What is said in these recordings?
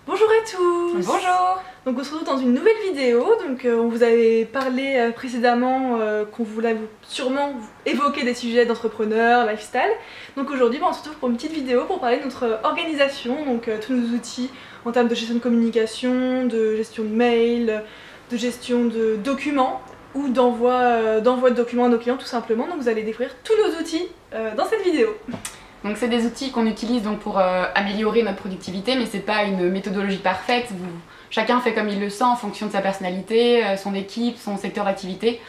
Bonjour à tous. Bonjour. Donc on se retrouve dans une nouvelle vidéo. On vous avait parlé précédemment qu'on voulait sûrement évoquer des sujets d'entrepreneurs, lifestyle. Donc aujourd'hui on se retrouve pour une petite vidéo pour parler de notre organisation, tous nos outils en termes de gestion de communication, de gestion de mail, de gestion de documents ou d'envoi de documents à nos clients tout simplement. Donc vous allez découvrir tous nos outils dans cette vidéo. Donc c'est des outils qu'on utilise donc pour améliorer notre productivité, mais c'est pas une méthodologie parfaite. Chacun fait comme il le sent en fonction de sa personnalité, son équipe, son secteur d'activité.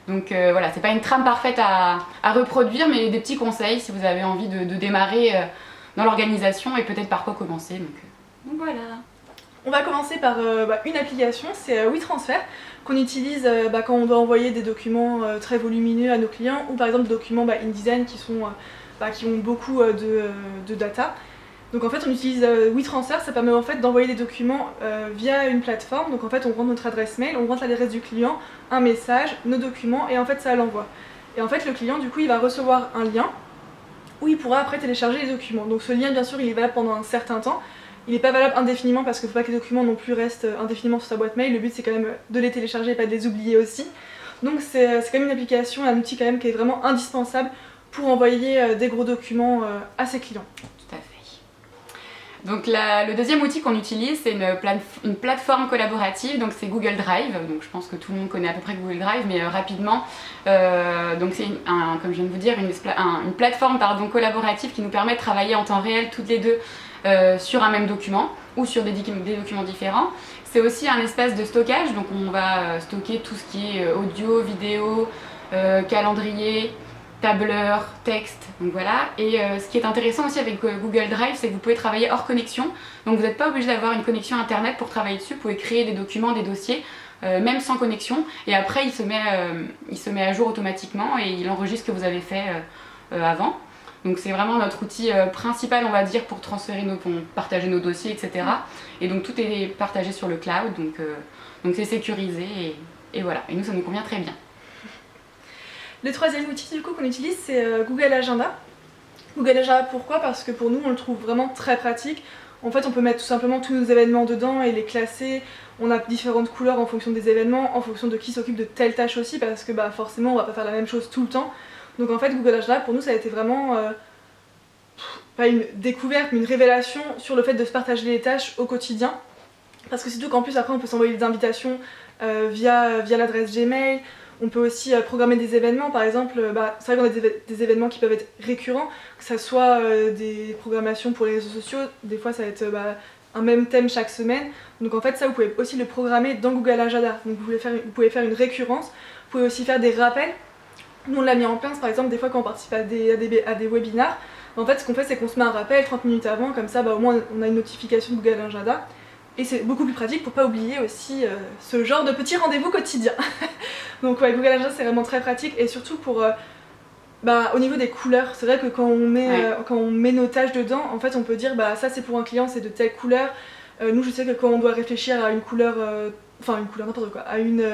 Donc voilà, c'est pas une trame parfaite à reproduire, mais des petits conseils si vous avez envie de démarrer dans l'organisation et peut-être par quoi commencer. Donc voilà. On va commencer par une application, c'est WeTransfer, qu'on utilise quand on doit envoyer des documents très volumineux à nos clients, ou par exemple des documents InDesign qui ont beaucoup de data. Donc en fait on utilise WeTransfer, ça permet en fait d'envoyer des documents via une plateforme. Donc en fait on rentre notre adresse mail, on rentre l'adresse du client, un message, nos documents et en fait ça l'envoie. Et en fait le client du coup il va recevoir un lien où il pourra après télécharger les documents. Donc ce lien bien sûr il est valable pendant un certain temps. Il n'est pas valable indéfiniment parce qu'il ne faut pas que les documents non plus restent indéfiniment sur sa boîte mail. Le but c'est quand même de les télécharger et pas de les oublier aussi. Donc c'est quand même une application, un outil quand même qui est vraiment indispensable pour envoyer des gros documents à ses clients. Tout à fait. Donc le deuxième outil qu'on utilise, c'est une plateforme collaborative, donc c'est Google Drive. Donc je pense que tout le monde connaît à peu près Google Drive, mais rapidement, donc c'est comme je viens de vous dire, une plateforme collaborative qui nous permet de travailler en temps réel toutes les deux sur un même document ou sur des documents différents. C'est aussi un espace de stockage, donc on va stocker tout ce qui est audio, vidéo, calendrier, tableur, texte, donc voilà. Et ce qui est intéressant aussi avec Google Drive, c'est que vous pouvez travailler hors connexion. Donc vous n'êtes pas obligé d'avoir une connexion internet pour travailler dessus. Vous pouvez créer des documents, des dossiers, même sans connexion. Et après, il se met à jour automatiquement et il enregistre ce que vous avez fait avant. Donc c'est vraiment notre outil principal, on va dire, pour partager nos dossiers, etc. Et donc tout est partagé sur le cloud, donc c'est sécurisé et voilà. Et nous, ça nous convient très bien. Le troisième outil du coup qu'on utilise c'est Google Agenda. Google Agenda pourquoi? Parce que pour nous on le trouve vraiment très pratique. En fait on peut mettre tout simplement tous nos événements dedans et les classer. On a différentes couleurs en fonction des événements, en fonction de qui s'occupe de telle tâche aussi parce que forcément on va pas faire la même chose tout le temps. Donc en fait Google Agenda pour nous ça a été vraiment pas une découverte mais une révélation sur le fait de se partager les tâches au quotidien. Parce que c'est tout qu'en plus après on peut s'envoyer des invitations via l'adresse Gmail. On peut aussi programmer des événements, par exemple, c'est vrai qu'on a des événements qui peuvent être récurrents, que ce soit des programmations pour les réseaux sociaux, des fois ça va être un même thème chaque semaine. Donc en fait ça vous pouvez aussi le programmer dans Google Agenda, donc vous pouvez faire une récurrence, vous pouvez aussi faire des rappels. Nous on l'a mis en place par exemple des fois quand on participe à des webinars, en fait ce qu'on fait c'est qu'on se met un rappel 30 minutes avant, comme ça au moins on a une notification de Google Agenda. Et c'est beaucoup plus pratique pour pas oublier aussi ce genre de petits rendez-vous quotidiens. Donc ouais, Google Agenda c'est vraiment très pratique et surtout pour au niveau des couleurs. C'est vrai que quand on met nos tâches dedans, en fait on peut dire ça c'est pour un client, c'est de telle couleur. Nous je sais que quand on doit réfléchir à une couleur, une couleur n'importe quoi, à une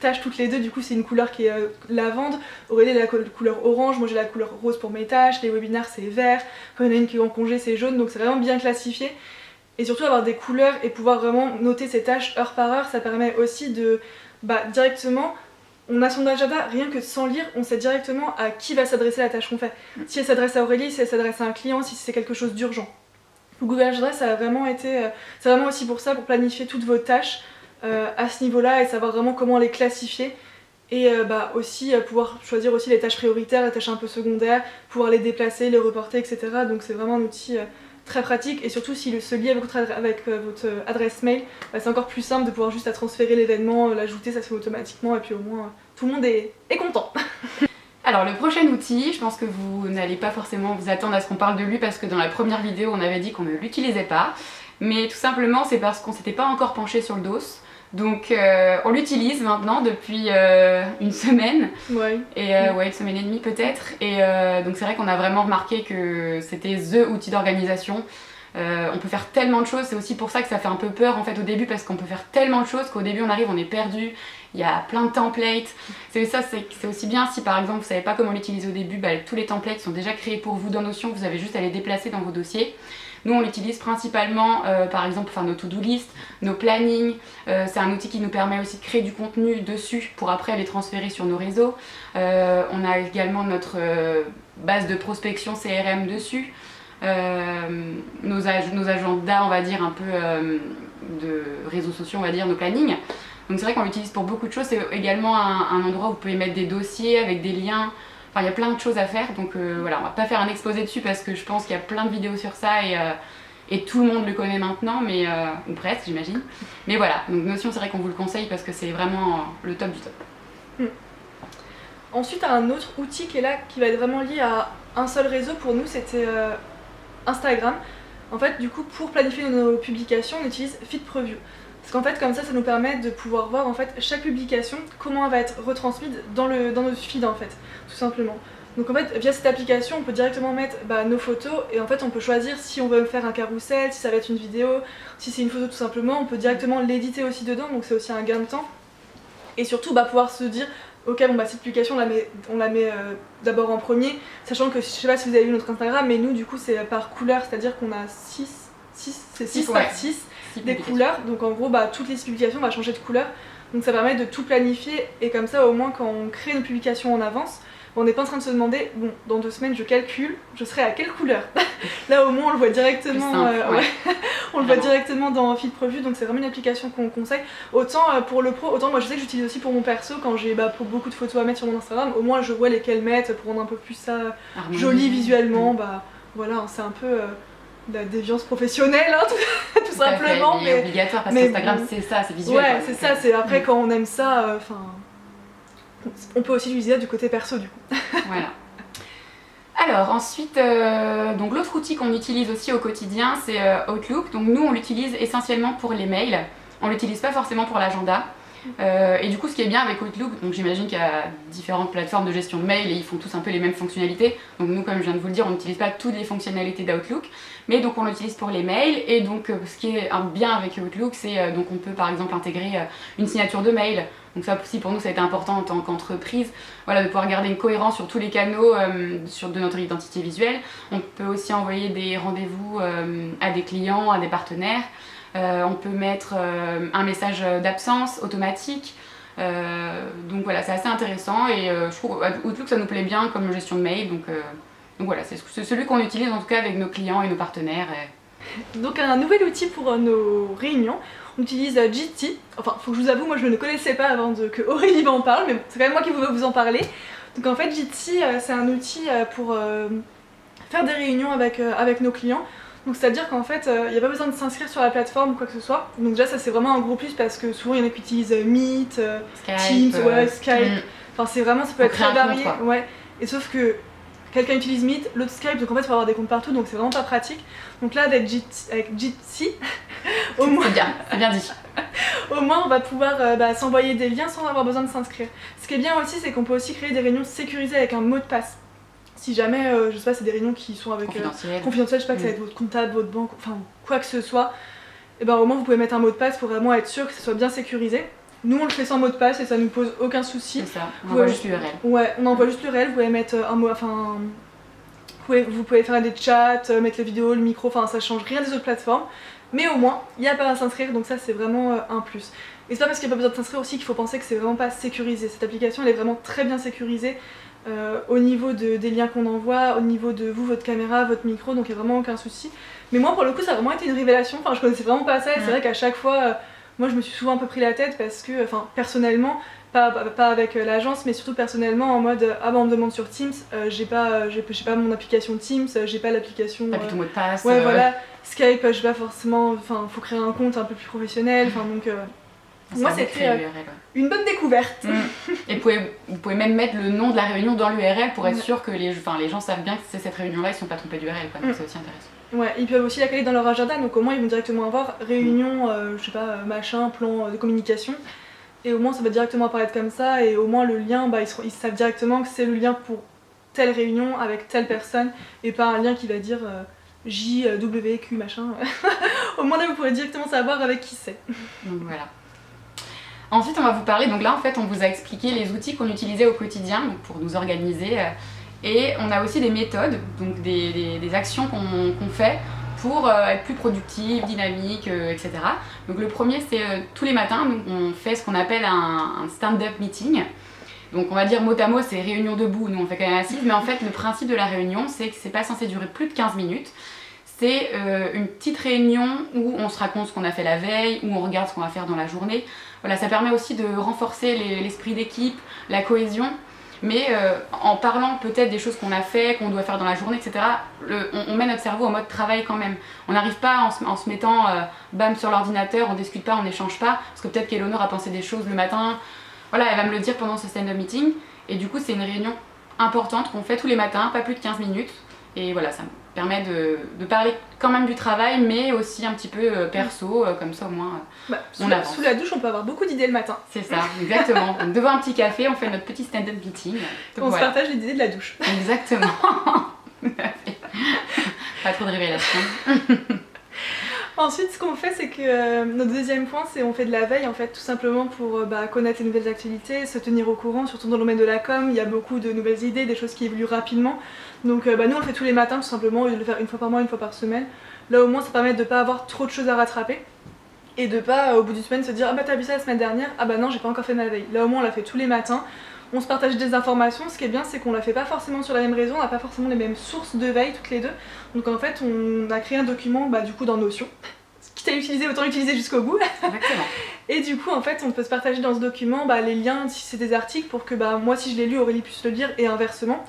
tâche toutes les deux, du coup c'est une couleur qui est lavande. Aurélie a la couleur orange, moi j'ai la couleur rose pour mes tâches, les webinaires c'est vert, quand il y en a une qui est en congé c'est jaune, donc c'est vraiment bien classifié. Et surtout avoir des couleurs et pouvoir vraiment noter ses tâches heure par heure, ça permet aussi de directement, on a son agenda, rien que sans lire, on sait directement à qui va s'adresser la tâche qu'on fait. Si elle s'adresse à Aurélie, si elle s'adresse à un client, si c'est quelque chose d'urgent. Google Agenda, ça a vraiment été, c'est vraiment aussi pour ça, pour planifier toutes vos tâches à ce niveau-là et savoir vraiment comment les classifier. Et aussi pouvoir choisir aussi les tâches prioritaires, les tâches un peu secondaires, pouvoir les déplacer, les reporter, etc. Donc c'est vraiment un outil très pratique et surtout s'il se lie avec votre adresse mail, c'est encore plus simple de pouvoir juste transférer l'événement, l'ajouter, ça se fait automatiquement et puis au moins tout le monde est content. Alors le prochain outil, je pense que vous n'allez pas forcément vous attendre à ce qu'on parle de lui parce que dans la première vidéo on avait dit qu'on ne l'utilisait pas, mais tout simplement c'est parce qu'on s'était pas encore penché sur le dos. Donc on l'utilise maintenant depuis une semaine, une semaine et demie peut-être, et donc c'est vrai qu'on a vraiment remarqué que c'était THE outil d'organisation. On peut faire tellement de choses, c'est aussi pour ça que ça fait un peu peur en fait au début parce qu'on peut faire tellement de choses qu'au début on arrive, on est perdu, il y a plein de templates. C'est aussi bien si par exemple vous savez pas comment l'utiliser au début, tous les templates sont déjà créés pour vous dans Notion, vous avez juste à les déplacer dans vos dossiers. Nous on l'utilise principalement par exemple nos to-do list, nos plannings, c'est un outil qui nous permet aussi de créer du contenu dessus pour après les transférer sur nos réseaux. On a également notre base de prospection CRM dessus. Nos agendas, on va dire, un peu de réseaux sociaux, on va dire, nos plannings. Donc c'est vrai qu'on l'utilise pour beaucoup de choses. C'est également un endroit où vous pouvez mettre des dossiers avec des liens. Enfin, il y a plein de choses à faire. Donc voilà, on va pas faire un exposé dessus parce que je pense qu'il y a plein de vidéos sur ça et tout le monde le connaît maintenant, mais, ou presque, j'imagine. Mais voilà, donc Notion, c'est vrai qu'on vous le conseille parce que c'est vraiment le top du top. Ensuite, un autre outil qui est là, qui va être vraiment lié à un seul réseau pour nous, c'était Instagram. En fait, du coup, pour planifier nos publications, on utilise FeedPreview. Parce qu'en fait, comme ça nous permet de pouvoir voir en fait chaque publication, comment elle va être retransmise dans notre feed en fait, tout simplement. Donc en fait, via cette application, on peut directement mettre nos photos et en fait, on peut choisir si on veut faire un carrousel, si ça va être une vidéo, si c'est une photo tout simplement. On peut directement l'éditer aussi dedans, donc c'est aussi un gain de temps. Et surtout, pouvoir se dire, ok, bon cette publication, on la met d'abord en premier, sachant que je sais pas si vous avez vu notre Instagram, mais nous, du coup, c'est par couleur, c'est-à-dire qu'on a 6 par 6 des couleurs, donc en gros toutes les publications on va changer de couleur, donc ça permet de tout planifier et comme ça au moins quand on crée une publication en avance, on n'est pas en train de se demander bon dans 2 semaines je calcule, je serai à quelle couleur. Là au moins on le voit directement, on le voit directement dans FeedPreview, donc c'est vraiment une application qu'on conseille. Autant pour le pro, autant moi je sais que j'utilise aussi pour mon perso quand j'ai pour beaucoup de photos à mettre sur mon Instagram, au moins je vois lesquelles mettre pour rendre un peu plus ça joli visuellement, voilà c'est un peu la déviance professionnelle, hein, tout simplement. Mais obligatoire parce qu'Instagram c'est ça, c'est visuel. Ouais, c'est ça, c'est après quand on aime ça, on peut aussi l'utiliser du côté perso du coup. Voilà. Alors ensuite, donc l'autre outil qu'on utilise aussi au quotidien c'est Outlook. Donc nous on l'utilise essentiellement pour les mails, on l'utilise pas forcément pour l'agenda. Et du coup ce qui est bien avec Outlook, donc j'imagine qu'il y a différentes plateformes de gestion de mail et ils font tous un peu les mêmes fonctionnalités, donc nous comme je viens de vous le dire on n'utilise pas toutes les fonctionnalités d'Outlook, mais donc on l'utilise pour les mails. Et donc ce qui est bien avec Outlook c'est donc on peut par exemple intégrer une signature de mail, donc ça aussi pour nous ça a été important en tant qu'entreprise, voilà, de pouvoir garder une cohérence sur tous les canaux de notre identité visuelle. On peut aussi envoyer des rendez-vous à des clients, à des partenaires. On peut mettre un message d'absence automatique, donc voilà c'est assez intéressant et je trouve Outlook ça nous plaît bien comme gestion de mail, donc voilà c'est celui qu'on utilise en tout cas avec nos clients et nos partenaires. Donc un nouvel outil pour nos réunions, on utilise Jitsi. Enfin faut que je vous avoue, moi je ne le connaissais pas avant que Aurélie m'en parle, mais c'est quand même moi qui veux vous en parler. Donc en fait Jitsi c'est un outil pour faire des réunions avec nos clients. Donc c'est-à-dire qu'en fait, il n'y a pas besoin de s'inscrire sur la plateforme ou quoi que ce soit. Donc déjà ça c'est vraiment un gros plus parce que souvent il y en a qui utilisent Meet, Teams, Skype. Enfin c'est vraiment, ça peut être très varié. Ouais. Et sauf que quelqu'un utilise Meet, l'autre Skype, donc en fait il faut avoir des comptes partout, donc c'est vraiment pas pratique. Donc là avec Jitsi, au moins... C'est bien dit. Au moins on va pouvoir s'envoyer des liens sans avoir besoin de s'inscrire. Ce qui est bien aussi c'est qu'on peut aussi créer des réunions sécurisées avec un mot de passe. Si jamais, je sais pas, c'est des réunions qui sont avec confidentielles, je sais pas que ça va être votre comptable, votre banque, enfin quoi que ce soit, et au moins vous pouvez mettre un mot de passe pour vraiment être sûr que ce soit bien sécurisé. Nous on le fait sans mot de passe et ça nous pose aucun souci. C'est ça, on envoie juste l'URL. Ouais, on envoie juste l'URL, vous pouvez mettre un mot, enfin... Vous pouvez faire des chats, mettre les vidéos, le micro, enfin ça change rien des autres plateformes. Mais au moins, il n'y a pas à s'inscrire, donc ça c'est vraiment un plus. Et c'est pas parce qu'il n'y a pas besoin de s'inscrire aussi qu'il faut penser que c'est vraiment pas sécurisé. Cette application elle est vraiment très bien sécurisée. Au niveau des liens qu'on envoie, au niveau de vous, votre caméra, votre micro, donc il n'y a vraiment aucun souci. Mais moi pour le coup ça a vraiment été une révélation, enfin je connaissais vraiment pas ça et c'est vrai qu'à chaque fois, moi je me suis souvent un peu pris la tête parce que, enfin personnellement, pas avec l'agence mais surtout personnellement en mode on me demande sur Teams, j'ai pas mon application Teams, j'ai pas l'application... T'as plus ton mot de passe. Ouais voilà, Skype j'ai pas forcément, enfin faut créer un compte un peu plus professionnel, enfin donc... Moi c'était une bonne découverte. Et vous pouvez même mettre le nom de la réunion dans l'URL pour être sûr que les gens savent bien que c'est cette réunion-là, ils ne sont pas trompés d'URL, donc c'est aussi intéressant. Ouais, ils peuvent aussi la caler dans leur agenda, donc au moins ils vont directement avoir réunion, je sais pas, machin, plan de communication. Et au moins ça va directement apparaître comme ça, et au moins le lien, ils savent directement que c'est le lien pour telle réunion avec telle personne, et pas un lien qui va dire JWQ machin. Au moins là vous pourrez directement savoir avec qui c'est. Donc voilà. Ensuite on va vous parler, donc là en fait on vous a expliqué les outils qu'on utilisait au quotidien donc pour nous organiser et on a aussi des méthodes, donc des actions qu'on fait pour être plus productive, dynamique, etc. Donc le premier c'est tous les matins, donc on fait ce qu'on appelle un stand-up meeting. Donc on va dire mot à mot c'est réunion debout, nous on fait quand même assise, mais en fait le principe de la réunion c'est que c'est pas censé durer plus de 15 minutes. C'est une petite réunion où on se raconte ce qu'on a fait la veille, où on regarde ce qu'on va faire dans la journée. Voilà, ça permet aussi de renforcer l'esprit d'équipe, la cohésion, mais en parlant peut-être des choses qu'on a fait, qu'on doit faire dans la journée, etc. On met notre cerveau en mode travail quand même. On n'arrive pas en se mettant bam sur l'ordinateur, on discute pas, on n'échange pas, parce que peut-être qu'Eleonore a pensé des choses le matin. Voilà, elle va me le dire pendant ce stand-up meeting, et du coup c'est une réunion importante qu'on fait tous les matins, pas plus de 15 minutes, et voilà, ça me permet de parler quand même du travail, mais aussi un petit peu perso, comme ça au moins on avance. Sous la douche, on peut avoir beaucoup d'idées le matin. C'est ça, exactement. Donc, devant un petit café, on fait notre petit stand-up meeting. On se partage les idées de la douche. Exactement. Pas trop de révélations. Ensuite, ce qu'on fait, c'est que notre deuxième point, c'est on fait de la veille, en fait, tout simplement pour connaître les nouvelles actualités, se tenir au courant, surtout dans le domaine de la com. Il y a beaucoup de nouvelles idées, des choses qui évoluent rapidement. Donc nous, on le fait tous les matins, tout simplement, au lieu de le faire une fois par mois, une fois par semaine. Là, au moins, ça permet de ne pas avoir trop de choses à rattraper. Et de pas, au bout d'une semaine, se dire « Ah bah t'as vu ça la semaine dernière ? Ah bah non, j'ai pas encore fait ma veille. » Là, au moins, on l'a fait tous les matins. On se partage des informations. Ce qui est bien, c'est qu'on la fait pas forcément sur la même raison, on n'a pas forcément les mêmes sources de veille toutes les deux. Donc en fait, on a créé un document du coup dans Notion. Quitte à l'utiliser, autant l'utiliser jusqu'au bout. Exactement. Et du coup, en fait, on peut se partager dans ce document les liens, si c'est des articles, pour que moi, si je l'ai lu, Aurélie puisse le lire, et inversement.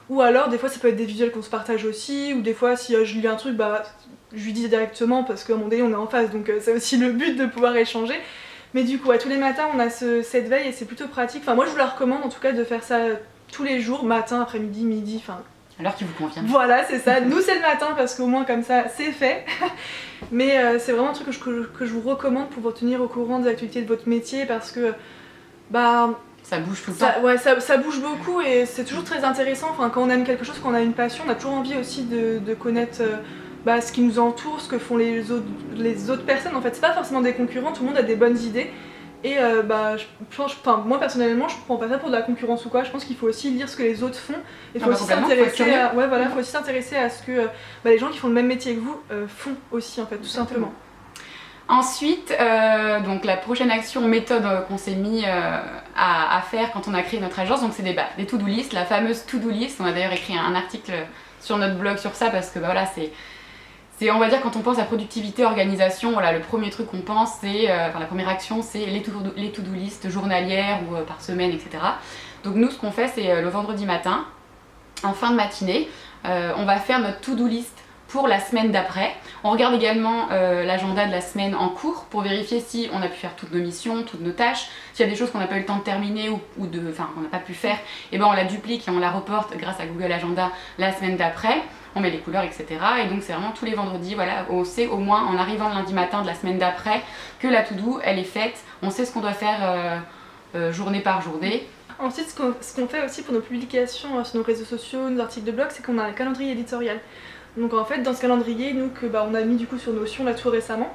Ou alors, des fois, ça peut être des visuels qu'on se partage aussi, ou des fois, si je lis un truc, je lui dis directement, parce qu'à un moment donné, on est en face, donc c'est aussi le but de pouvoir échanger. Mais du coup, tous les matins, on a cette veille, et c'est plutôt pratique. Enfin, moi, je vous la recommande, en tout cas, de faire ça tous les jours, matin, après-midi, midi, enfin... À l'heure qui vous convient. Voilà, c'est ça. Nous, c'est le matin, parce qu'au moins, comme ça, c'est fait. Mais c'est vraiment un truc que je vous recommande pour vous tenir au courant des actualités de votre métier, parce que... ça bouge tout le temps. Ouais, ça bouge beaucoup et c'est toujours très intéressant. Enfin, quand on aime quelque chose, quand on a une passion, on a toujours envie aussi de connaître ce qui nous entoure, ce que font les autres personnes. En fait, c'est pas forcément des concurrents, tout le monde a des bonnes idées. Et moi personnellement, je prends pas ça pour de la concurrence ou quoi. Je pense qu'il faut aussi lire ce que les autres font. Il faut aussi s'intéresser faut aussi s'intéresser à ce que les gens qui font le même métier que vous font aussi, en fait, tout simplement. Ensuite, donc la prochaine action méthode qu'on s'est mis à faire quand on a créé notre agence, donc c'est des to-do list, la fameuse to-do list. On a d'ailleurs écrit un article sur notre blog sur ça parce que c'est on va dire quand on pense à productivité, organisation, voilà, le premier truc qu'on pense, c'est la première action, c'est les to-do list journalières ou par semaine, etc. Donc nous, ce qu'on fait, c'est le vendredi matin, en fin de matinée, on va faire notre to-do list pour la semaine d'après. On regarde également l'agenda de la semaine en cours pour vérifier si on a pu faire toutes nos missions, toutes nos tâches. S'il y a des choses qu'on n'a pas eu le temps de terminer ou qu'on n'a pas pu faire, et on la duplique et on la reporte grâce à Google Agenda la semaine d'après. On met les couleurs, etc. Et donc c'est vraiment tous les vendredis, voilà, on sait au moins en arrivant le lundi matin de la semaine d'après que la to-do, elle est faite. On sait ce qu'on doit faire journée par journée. Ensuite, ce qu'on fait aussi pour nos publications sur nos réseaux sociaux, nos articles de blog, c'est qu'on a un calendrier éditorial. Donc en fait, dans ce calendrier, nous, on a mis du coup sur Notion là tout récemment.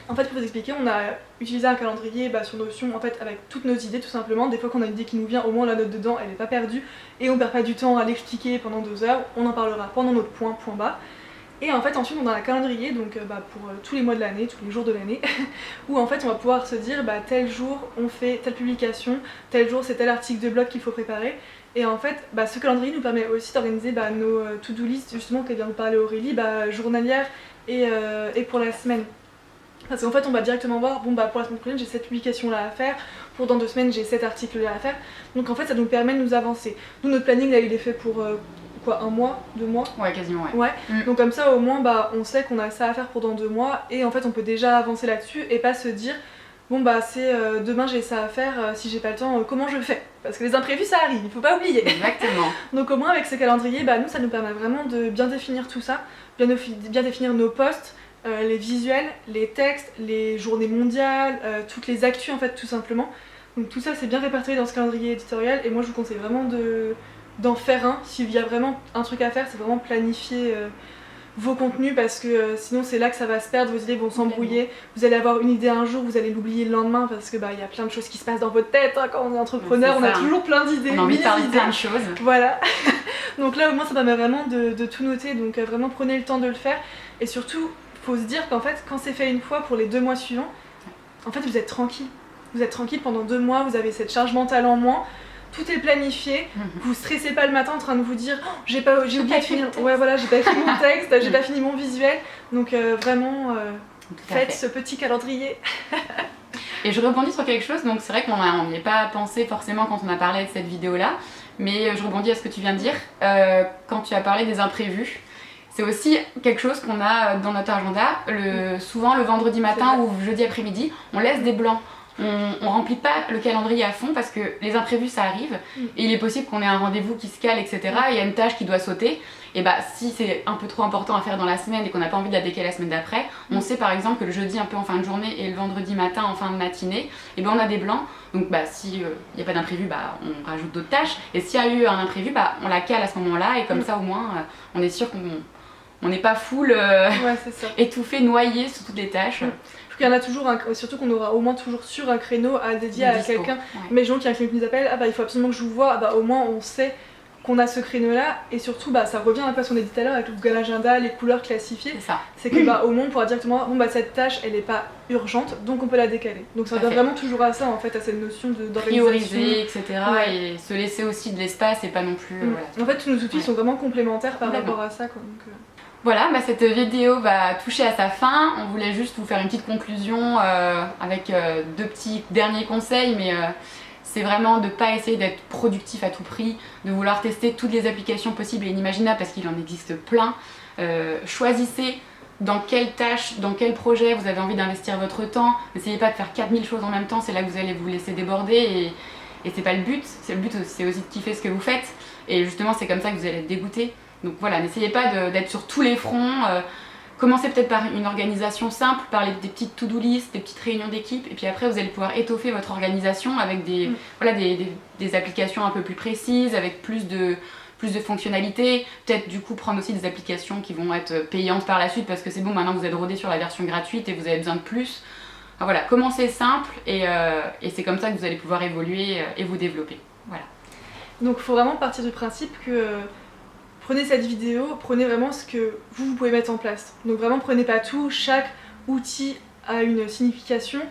En fait, pour vous expliquer, on a utilisé un calendrier sur Notion en fait, avec toutes nos idées tout simplement. Des fois qu'on a une idée qui nous vient, au moins la note dedans, elle n'est pas perdue. Et on perd pas du temps à l'expliquer pendant 2 heures. On en parlera pendant notre point bas. Et en fait, ensuite, on a un calendrier donc, pour tous les mois de l'année, tous les jours de l'année, où en fait, on va pouvoir se dire tel jour, on fait telle publication, tel jour, c'est tel article de blog qu'il faut préparer. Et en fait, ce calendrier nous permet aussi d'organiser nos to-do list, justement, que vient vous parler Aurélie, journalière et pour la semaine. Parce qu'en fait, on va directement voir, pour la semaine prochaine, j'ai cette publication-là à faire, pour dans 2 semaines, j'ai cet article-là à faire. Donc en fait, ça nous permet de nous avancer. Nous, notre planning, là, il est fait pour 1 mois, 2 mois ? Ouais, quasiment, ouais. Donc comme ça, au moins, on sait qu'on a ça à faire pour dans 2 mois, et en fait, on peut déjà avancer là-dessus, et pas se dire... c'est demain j'ai ça à faire, si j'ai pas le temps, comment je fais ? Parce que les imprévus ça arrive, il faut pas oublier. Exactement. Donc au moins avec ce calendrier, nous ça nous permet vraiment de bien définir tout ça, bien définir nos posts, les visuels, les textes, les journées mondiales, toutes les actus en fait tout simplement. Donc tout ça c'est bien répertorié dans ce calendrier éditorial et moi je vous conseille vraiment d'en faire un. S'il y a vraiment un truc à faire, c'est vraiment planifier vos contenus parce que sinon c'est là que ça va se perdre, vos idées vont s'embrouiller, vous allez avoir une idée un jour, vous allez l'oublier le lendemain parce que y a plein de choses qui se passent dans votre tête quand on est entrepreneur, on a toujours plein d'idées, on a envie de parler de plein de choses. Voilà. Donc là au moins ça permet vraiment de tout noter, donc vraiment prenez le temps de le faire Et surtout, faut se dire qu'en fait, quand c'est fait une fois pour les 2 mois suivants, en fait, vous êtes tranquille. Vous êtes tranquille pendant 2 mois, vous avez cette charge mentale en moins. Tout est planifié, vous stressez pas le matin en train de vous dire oh, j'ai oublié de finir, ouais voilà, j'ai pas écrit mon texte, j'ai pas fini mon visuel, donc vraiment faites ce petit calendrier. Et je rebondis sur quelque chose, donc c'est vrai qu'on n'y est pas pensé forcément quand on a parlé de cette vidéo là, mais je rebondis à ce que tu viens de dire, quand tu as parlé des imprévus. C'est aussi quelque chose qu'on a dans notre agenda, souvent le vendredi matin ou jeudi après-midi, on laisse des blancs. On remplit pas le calendrier à fond parce que les imprévus ça arrive et il est possible qu'on ait un rendez-vous qui se cale, etc. Et il y a une tâche qui doit sauter. Et bah si c'est un peu trop important à faire dans la semaine et qu'on n'a pas envie de la décaler la semaine d'après, on sait par exemple que le jeudi un peu en fin de journée et le vendredi matin en fin de matinée, et ben on a des blancs. Donc bah si il n'y a pas d'imprévu, bah on rajoute d'autres tâches. Et s'il y a eu un imprévu, bah on la cale à ce moment-là et comme ça au moins on est sûr qu'on n'est pas full étouffé, noyé sous toutes les tâches. Il y en a toujours, surtout qu'on aura au moins toujours sur un créneau à dédier à quelqu'un. Mais les gens qui nous appellent, ah bah il faut absolument que je vous voie, ah bah au moins on sait qu'on a ce créneau là et surtout bah ça revient un peu à ce qu'on a dit tout à l'heure avec le Google Agenda, les couleurs classifiées. C'est que bah au moins on pourra directement bon bah cette tâche elle est pas urgente donc on peut la décaler. Donc ça revient vraiment toujours à ça en fait, à cette notion d'organisation. Prioriser, etc. Et se laisser aussi de l'espace et pas non plus. En fait tous nos outils sont vraiment complémentaires par rapport à ça quoi. Donc, voilà, bah cette vidéo va toucher à sa fin. On voulait juste vous faire une petite conclusion avec 2 petits derniers conseils, mais c'est vraiment de ne pas essayer d'être productif à tout prix, de vouloir tester toutes les applications possibles et inimaginables parce qu'il en existe plein. Choisissez dans quelle tâche, dans quel projet vous avez envie d'investir votre temps. N'essayez pas de faire 4000 choses en même temps, c'est là que vous allez vous laisser déborder et c'est pas le but. Le but c'est aussi de kiffer ce que vous faites et justement c'est comme ça que vous allez être dégoûté. Donc voilà, n'essayez pas d'être sur tous les fronts. Commencez peut-être par une organisation simple, par des petites to-do list, des petites réunions d'équipe, et puis après vous allez pouvoir étoffer votre organisation avec des applications un peu plus précises, avec plus de fonctionnalités. Peut-être du coup prendre aussi des applications qui vont être payantes par la suite parce que c'est bon, maintenant vous êtes rodé sur la version gratuite et vous avez besoin de plus. Enfin, voilà, commencez simple et c'est comme ça que vous allez pouvoir évoluer et vous développer. Voilà. Donc il faut vraiment partir du principe que prenez cette vidéo, prenez vraiment ce que vous pouvez mettre en place. Donc vraiment prenez pas tout, chaque outil a une signification,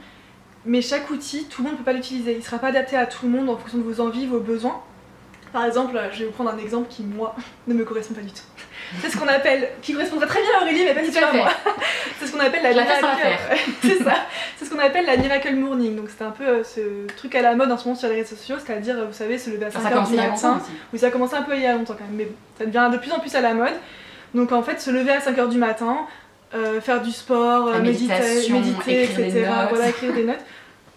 mais chaque outil, tout le monde ne peut pas l'utiliser. Il ne sera pas adapté à tout le monde en fonction de vos envies, vos besoins. Par exemple, je vais vous prendre un exemple qui, moi, ne me correspond pas du tout. C'est ce qu'on appelle, qui correspondrait très bien à Aurélie, mais pas du tout à moi. C'est ce qu'on appelle la miracle. C'est ça. C'est ce qu'on appelle la miracle morning. Donc c'est un peu ce truc à la mode en ce moment sur les réseaux sociaux, c'est-à-dire, vous savez, se lever à 5h du matin. Oui, ça a commencé un peu il y a longtemps quand même, mais bon, ça devient de plus en plus à la mode. Donc en fait, se lever à 5h du matin, faire du sport, méditer, etc. Voilà, écrire des notes.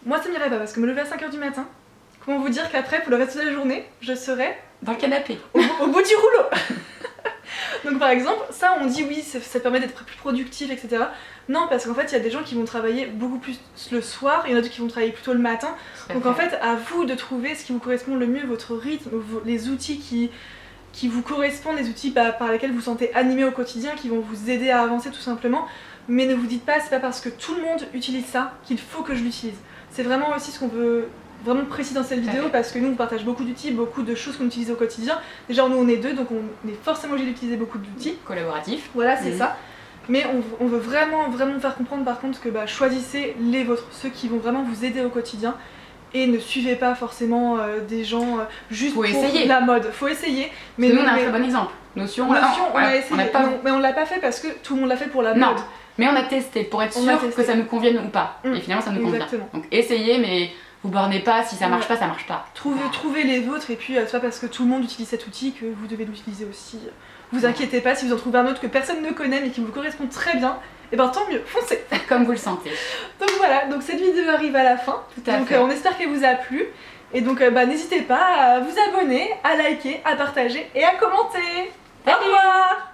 Moi, ça m'irait pas parce que me lever à 5h du matin, comment vous dire qu'après, pour le reste de la journée, je serai dans le canapé, au bout du rouleau. Donc par exemple, ça on dit oui, ça permet d'être plus productif, etc. Non, parce qu'en fait il y a des gens qui vont travailler beaucoup plus le soir, et il y en a d'autres qui vont travailler plutôt le matin. Donc en fait, à vous de trouver ce qui vous correspond le mieux, votre rythme, les outils qui vous correspondent, les outils par lesquels vous vous sentez animé au quotidien, qui vont vous aider à avancer tout simplement. Mais ne vous dites pas, c'est pas parce que tout le monde utilise ça qu'il faut que je l'utilise. C'est vraiment aussi ce qu'on veut vraiment précis dans cette vidéo parce que nous on partage beaucoup d'outils, beaucoup de choses qu'on utilise au quotidien. Déjà nous on est 2 donc on est forcément obligé d'utiliser beaucoup d'outils. Collaboratifs. Voilà c'est ça. Mais on veut vraiment faire comprendre par contre que choisissez les vôtres, ceux qui vont vraiment vous aider au quotidien et ne suivez pas forcément des gens juste pour la mode. Faut essayer. Mais nous on a un très bon exemple. Notion on a essayé, mais on l'a pas fait parce que tout le monde l'a fait pour la mode. Mais on a testé pour être sûr que ça nous convienne ou pas. Et finalement ça nous convient. Donc essayez mais vous bornez pas, si ça marche pas, ça marche pas. Trouvez les vôtres et puis c'est pas parce que tout le monde utilise cet outil que vous devez l'utiliser aussi. Vous inquiétez pas si vous en trouvez un autre que personne ne connaît mais qui vous correspond très bien, et ben tant mieux, foncez. Comme vous le sentez. Donc voilà, donc cette vidéo arrive à la fin. Tout à fait. On espère qu'elle vous a plu. Et donc n'hésitez pas à vous abonner, à liker, à partager et à commenter. Au revoir.